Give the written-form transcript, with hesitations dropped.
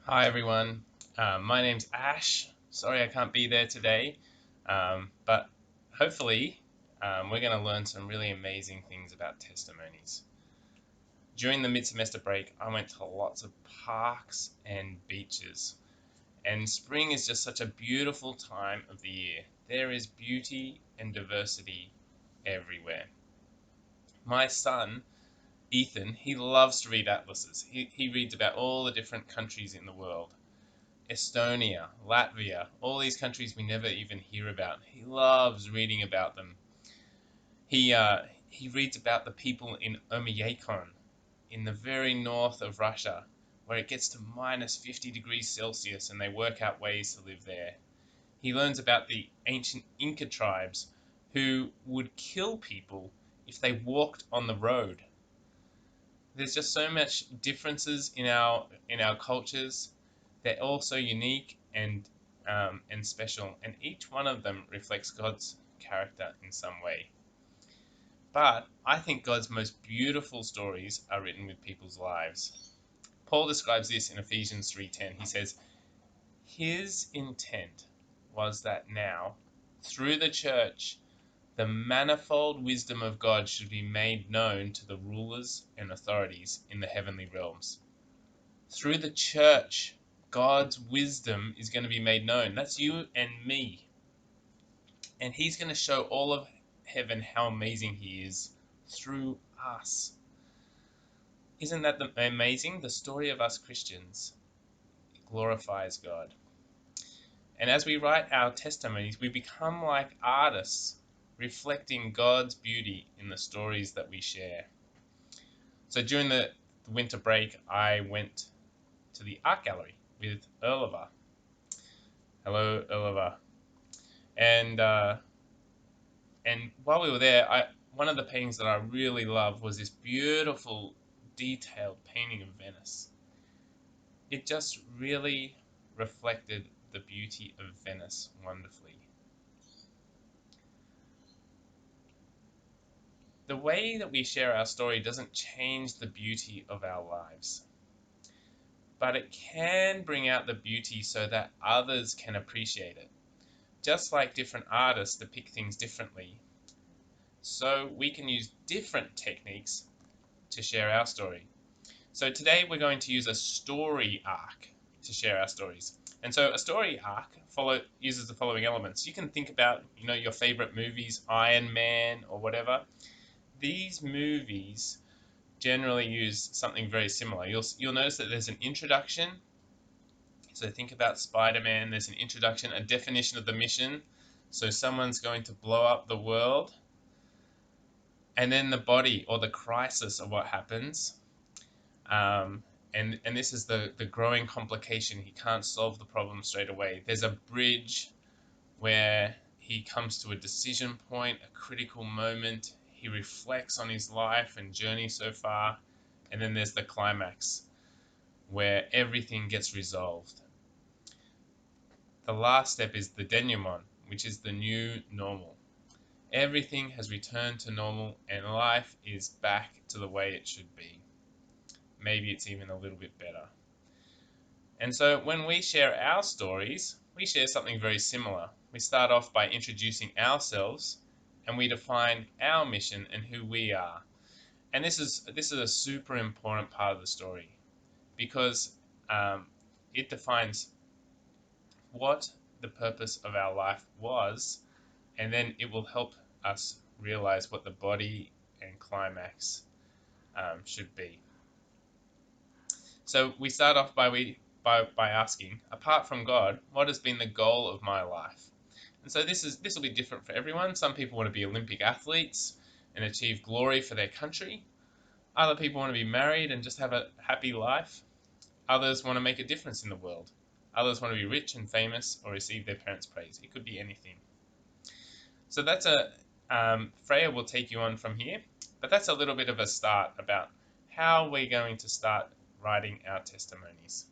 Hi everyone, my name's Ash. Sorry I can't be there today, but hopefully we're going to learn some really amazing things about testimonies. During the mid-semester break, I went to lots of parks and beaches, and spring is just such a beautiful time of the year. There is beauty and diversity everywhere. My son, Ethan, he loves to read atlases. He reads about all the different countries in the world. Estonia, Latvia, all these countries we never even hear about. He loves reading about them. He reads about the people in Oymyakon, in the very north of Russia, where it gets to minus 50 degrees Celsius and they work out ways to live there. He learns about the ancient Inca tribes who would kill people if they walked on the road. There's just so much differences in our cultures. They're all so unique and special, and each one of them reflects God's character in some way. But I think God's most beautiful stories are written with people's lives. Paul describes this in Ephesians 3:10. He says, "His intent was that now, through the church, the manifold wisdom of God should be made known to the rulers and authorities in the heavenly realms." Through the church, God's wisdom is going to be made known. That's you and me. And He's going to show all of heaven how amazing He is through us. Isn't that amazing? The story of us Christians glorifies God. And as we write our testimonies, we become like artists, reflecting God's beauty in the stories that we share. So during the winter break, I went to the art gallery with Erlova. Hello, Erlova. And while we were there, one of the paintings that I really loved was this beautiful, detailed painting of Venice. It just really reflected the beauty of Venice wonderfully. The way that we share our story doesn't change the beauty of our lives, but it can bring out the beauty so that others can appreciate it. Just like different artists depict things differently, so we can use different techniques to share our story. So today we're going to use a story arc to share our stories. And so a story arc uses the following elements. You can think about, your favorite movies, Iron Man or whatever. These movies generally use something very similar. You'll notice that there's an introduction. So think about Spider-Man. There's an introduction, a definition of the mission. So someone's going to blow up the world. And then the body or the crisis of what happens. And this is the growing complication. He can't solve the problem straight away. There's a bridge where he comes to a decision point, a critical moment. He reflects on his life and journey so far. And then there's the climax where everything gets resolved. The last step is the denouement, which is the new normal. Everything has returned to normal and life is back to the way it should be. Maybe it's even a little bit better. And so when we share our stories, we share something very similar. We start off by introducing ourselves and we define our mission and who we are. And this is a super important part of the story because it defines what the purpose of our life was, and then it will help us realize what the body and climax should be. So we start off by asking, apart from God, what has been the goal of my life? And so this will be different for everyone. Some people want to be Olympic athletes and achieve glory for their country. Other people want to be married and just have a happy life. Others want to make a difference in the world. Others want to be rich and famous or receive their parents' praise. It could be anything. So that's Freya will take you on from here, but that's a little bit of a start about how we're going to start writing our testimonies.